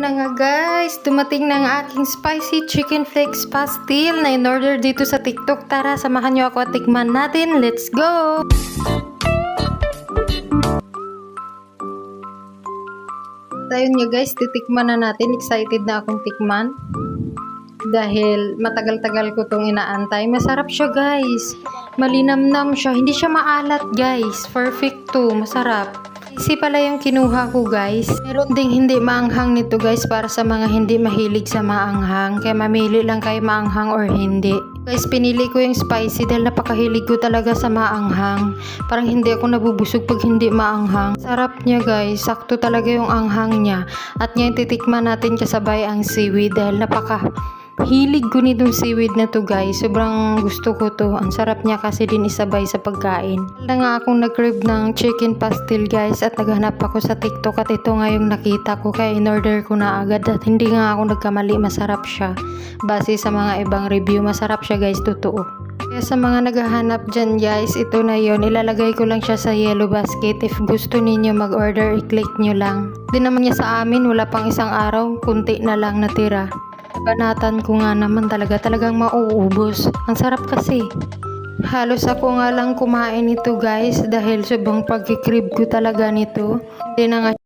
na nga guys, dumating na ang aking spicy chicken flakes pastil na in-order dito sa TikTok. Tara, samahan nyo ako at tikman natin. Let's go! Ayun nga guys, titikman na natin. Excited na akong tikman. Dahil matagal-tagal ko itong inaantay. Masarap siya guys. Malinamnam siya. Hindi siya maalat guys. Perfect to. Masarap. Spicy pala yung kinuha ko guys. Meron ding hindi maanghang nito guys para sa mga hindi mahilig sa maanghang. Kaya mamili lang kayo maanghang or hindi. Guys, pinili ko yung spicy dahil napakahilig ko talaga sa maanghang. Parang hindi ako nabubusog pag hindi maanghang. Sarap niya guys. Sakto talaga yung anghang niya. At ngayon titikman natin kasabay ang seaweed dahil hilig ko nitong seaweed na to guys. Sobrang gusto ko to. Ang sarap niya kasi din isabay sa pagkain. Wala nga akong nag-crave ng chicken pastil guys at naghanap ako sa TikTok at ito nga yung nakita ko kaya in-order ko na agad at hindi nga ako nagkamali. Masarap siya. Base sa mga ibang review, masarap siya guys. Totoo. Kaya sa mga naghahanap dyan guys, ito na yon. Ilalagay ko lang siya sa yellow basket. If gusto ninyo mag-order, i-click nyo lang. Di naman niya sa amin, wala pang isang araw. Kunti na lang natira. Banatan ko nga naman talagang mauubos. Ang sarap kasi. Halos ako nga lang kumain nito guys dahil sobrang pagkikrib ko talaga nito. Hindi na nga